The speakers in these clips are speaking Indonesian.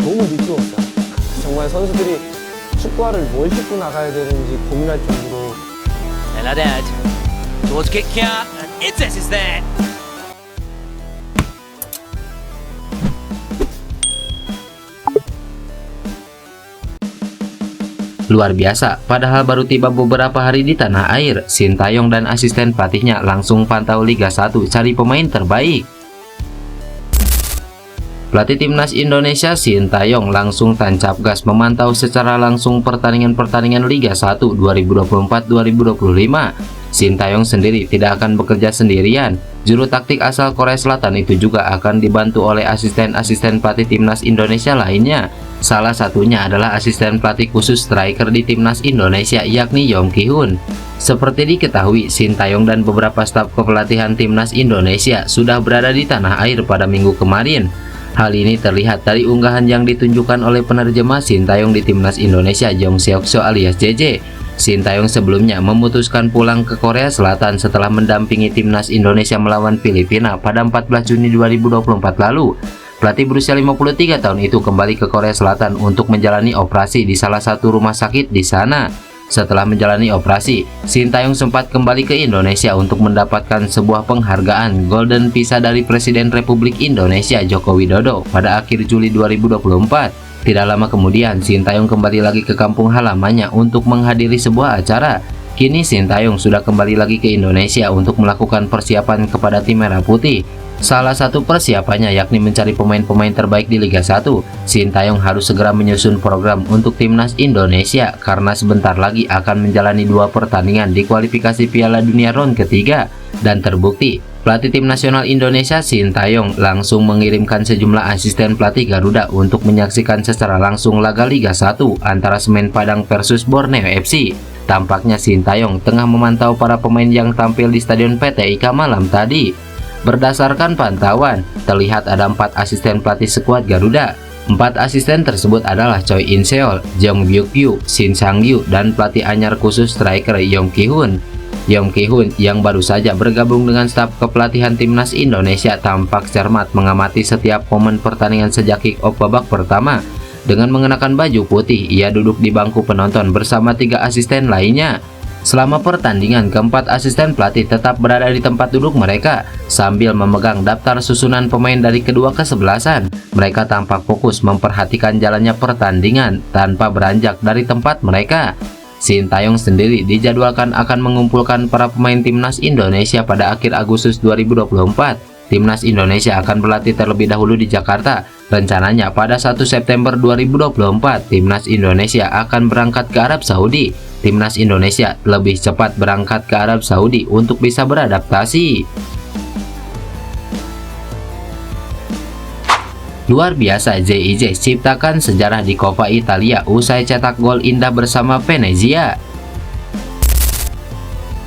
너무 미끄러웠어요. 정말 선수들이 축구화를 뭘 신고 나가야 되는지 고민할 정도로. El Haddad towards Kitkia, and Itzes is there. Luar biasa, padahal baru tiba beberapa hari di tanah air, Sintayong dan asisten pelatihnya langsung pantau Liga 1 cari pemain terbaik. Pelatih timnas Indonesia Sintayong langsung tancap gas memantau secara langsung pertandingan-pertandingan Liga 1 2024-2025. Sintayong sendiri tidak akan bekerja sendirian. Juru taktik asal Korea Selatan itu juga akan dibantu oleh asisten-asisten pelatih timnas Indonesia lainnya. Salah satunya adalah asisten pelatih khusus striker di timnas Indonesia, yakni Yong Ki-hun. Seperti diketahui, Sintayong dan beberapa staf kepelatihan timnas Indonesia sudah berada di tanah air pada minggu kemarin. Hal ini terlihat dari unggahan yang ditunjukkan oleh penerjemah Sintayong di timnas Indonesia, Jong Seok-seo alias JJ. Sintayong sebelumnya memutuskan pulang ke Korea Selatan setelah mendampingi timnas Indonesia melawan Filipina pada 14 Juni 2024 lalu. Pelatih berusia 53 tahun itu kembali ke Korea Selatan untuk menjalani operasi di salah satu rumah sakit di sana. Setelah menjalani operasi, Sintayong sempat kembali ke Indonesia untuk mendapatkan sebuah penghargaan Golden Visa dari Presiden Republik Indonesia Joko Widodo pada akhir Juli 2024. Tidak lama kemudian, Sintayong kembali lagi ke kampung halamannya untuk menghadiri sebuah acara. Kini Sintayong sudah kembali lagi ke Indonesia untuk melakukan persiapan kepada tim Merah Putih. Salah satu persiapannya yakni mencari pemain-pemain terbaik di Liga 1. Sintayong harus segera menyusun program untuk timnas Indonesia karena sebentar lagi akan menjalani 2 pertandingan di kualifikasi Piala Dunia round ketiga. Dan terbukti, pelatih tim nasional Indonesia Sintayong langsung mengirimkan sejumlah asisten pelatih Garuda untuk menyaksikan secara langsung laga Liga 1 antara Semen Padang versus Borneo FC. Tampaknya Sintayong tengah memantau para pemain yang tampil di Stadion PT IKA malam tadi. Berdasarkan pantauan, terlihat ada 4 asisten pelatih skuad Garuda. 4 asisten tersebut adalah Choi In Seol, Jong Byuk Pyu, Shin Sang-yu, dan pelatih anyar khusus striker Yong Ki-hun. Yong Ki-hun yang baru saja bergabung dengan staf kepelatihan timnas Indonesia tampak cermat mengamati setiap momen pertandingan sejak kick-off babak pertama. Dengan mengenakan baju putih, ia duduk di bangku penonton bersama 3 asisten lainnya. Selama pertandingan, keempat asisten pelatih tetap berada di tempat duduk mereka sambil memegang daftar susunan pemain dari kedua kesebelasan. Mereka tampak fokus memperhatikan jalannya pertandingan tanpa beranjak dari tempat mereka. Sintayong sendiri dijadwalkan akan mengumpulkan para pemain timnas Indonesia pada akhir Agustus 2024. Timnas Indonesia akan berlatih terlebih dahulu di Jakarta. Rencananya pada 1 September 2024, Timnas Indonesia akan berangkat ke Arab Saudi. Timnas Indonesia lebih cepat berangkat ke Arab Saudi untuk bisa beradaptasi. Luar biasa, JIJ ciptakan sejarah di Coppa Italia usai cetak gol indah bersama Venezia.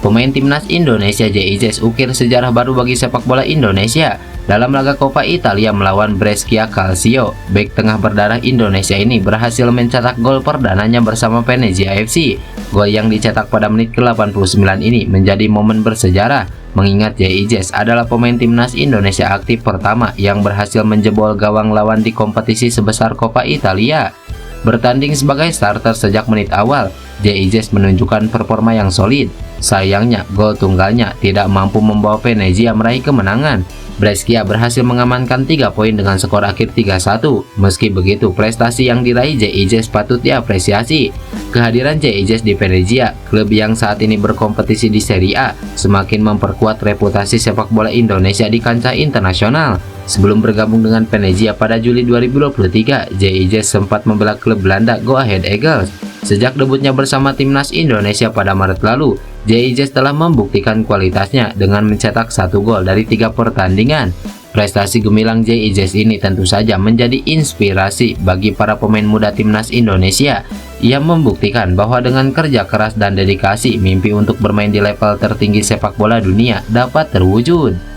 Pemain timnas Indonesia JIJ ukir sejarah baru bagi sepak bola Indonesia. Dalam laga Coppa Italia melawan Brescia Calcio, bek tengah berdarah Indonesia ini berhasil mencetak gol perdananya bersama Venezia FC. Gol yang dicetak pada menit ke-89 ini menjadi momen bersejarah, mengingat JIJ adalah pemain timnas Indonesia aktif pertama yang berhasil menjebol gawang lawan di kompetisi sebesar Coppa Italia. Bertanding sebagai starter sejak menit awal, JIJ menunjukkan performa yang solid. Sayangnya, gol tunggalnya tidak mampu membawa Venezia meraih kemenangan. Brescia berhasil mengamankan 3 poin dengan skor akhir 3-1. Meski begitu, prestasi yang diraih JIJ patut diapresiasi. Kehadiran JIJ di Venezia, klub yang saat ini berkompetisi di Serie A, semakin memperkuat reputasi sepak bola Indonesia di kancah internasional. Sebelum bergabung dengan Venezia pada Juli 2023, JIJ sempat membela klub Belanda Go Ahead Eagles. Sejak debutnya bersama timnas Indonesia pada Maret lalu, JIJ telah membuktikan kualitasnya dengan mencetak 1 gol dari 3 pertandingan. Prestasi gemilang JIJ ini tentu saja menjadi inspirasi bagi para pemain muda timnas Indonesia. Ia membuktikan bahwa dengan kerja keras dan dedikasi, mimpi untuk bermain di level tertinggi sepak bola dunia dapat terwujud.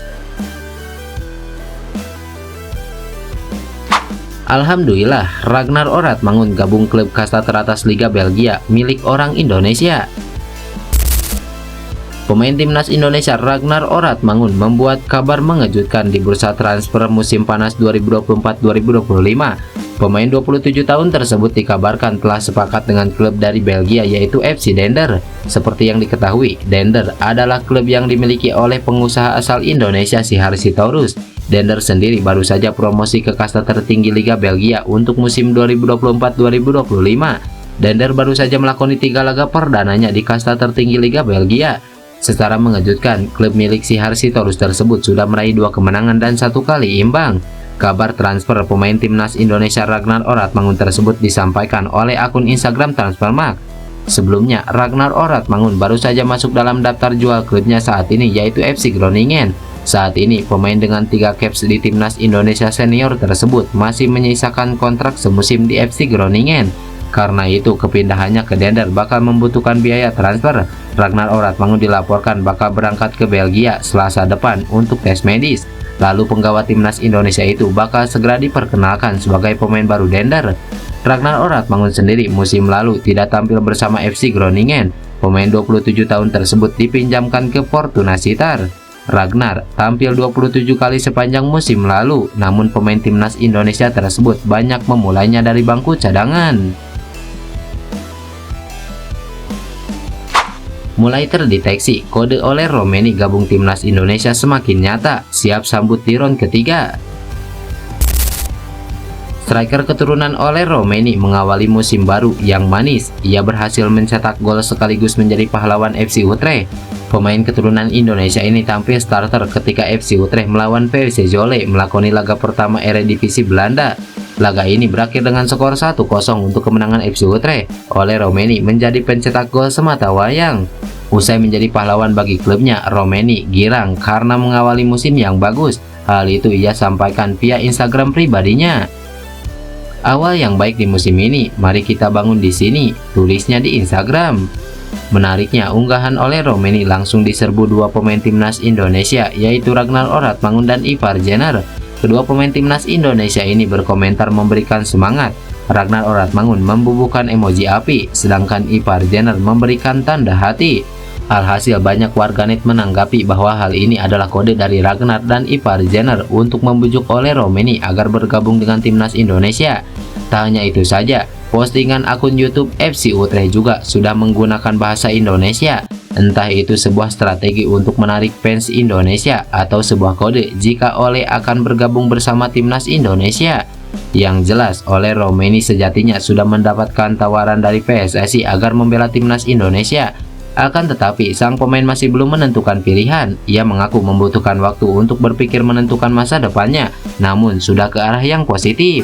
Alhamdulillah, Ragnar Oratmangun gabung klub kasta teratas Liga Belgia milik orang Indonesia. Pemain timnas Indonesia Ragnar Oratmangun membuat kabar mengejutkan di bursa transfer musim panas 2024-2025. Pemain 27 tahun tersebut dikabarkan telah sepakat dengan klub dari Belgia yaitu FC Dender. Seperti yang diketahui, Dender adalah klub yang dimiliki oleh pengusaha asal Indonesia Siharsitorus. Dender sendiri baru saja promosi ke kasta tertinggi Liga Belgia untuk musim 2024-2025. Dender baru saja melakoni 3 laga perdananya di kasta tertinggi Liga Belgia. Secara mengejutkan, klub milik Siharsitorus tersebut sudah meraih 2 kemenangan dan 1 kali imbang. Kabar transfer pemain timnas Indonesia Ragnar Oratmangun tersebut disampaikan oleh akun Instagram Transfermarkt. Sebelumnya, Ragnar Oratmangun baru saja masuk dalam daftar jual klubnya saat ini yaitu FC Groningen. Saat ini, pemain dengan 3 caps di timnas Indonesia senior tersebut masih menyisakan kontrak semusim di FC Groningen. Karena itu, kepindahannya ke Dender bakal membutuhkan biaya transfer. Ragnar Oratmangun dilaporkan bakal berangkat ke Belgia Selasa depan untuk tes medis. Lalu penggawa timnas Indonesia itu bakal segera diperkenalkan sebagai pemain baru Dender. Ragnar Oratmangun sendiri musim lalu tidak tampil bersama FC Groningen. Pemain 27 tahun tersebut dipinjamkan ke Fortuna Sittard. Ragnar tampil 27 kali sepanjang musim lalu, namun pemain timnas Indonesia tersebut banyak memulainya dari bangku cadangan. Mulai terdeteksi, kode oleh Romeni gabung timnas Indonesia semakin nyata, siap sambut di ron ketiga. Striker keturunan oleh Romeni mengawali musim baru yang manis. Ia berhasil mencetak gol sekaligus menjadi pahlawan FC Utrecht. Pemain keturunan Indonesia ini tampil starter ketika FC Utrecht melawan PSV Zwolle melakoni laga pertama Eredivisie Belanda. Laga ini berakhir dengan skor 1-0 untuk kemenangan FC Utrecht. Oleh Romeni menjadi pencetak gol semata wayang. Usai menjadi pahlawan bagi klubnya, Romeni girang karena mengawali musim yang bagus. Hal itu ia sampaikan via Instagram pribadinya. Awal yang baik di musim ini, mari kita bangun di sini, tulisnya di Instagram. Menariknya, unggahan oleh Romeni langsung diserbu 2 pemain timnas Indonesia, yaitu Ragnar Oratmangun dan Ivar Jenner. Kedua pemain timnas Indonesia ini berkomentar memberikan semangat. Ragnar Oratmangun membubuhkan emoji api, sedangkan Ivar Jenner memberikan tanda hati. Alhasil banyak warganet menanggapi bahwa hal ini adalah kode dari Ragnar dan Ivar Jenner untuk membujuk oleh Romeni agar bergabung dengan timnas Indonesia. Tak hanya itu saja, postingan akun YouTube FC Utrecht juga sudah menggunakan bahasa Indonesia. Entah itu sebuah strategi untuk menarik fans Indonesia atau sebuah kode jika Ole akan bergabung bersama timnas Indonesia. Yang jelas, Ole Romeni sejatinya sudah mendapatkan tawaran dari PSSI agar membela timnas Indonesia. Akan tetapi, sang pemain masih belum menentukan pilihan. Ia mengaku membutuhkan waktu untuk berpikir menentukan masa depannya, namun sudah ke arah yang positif.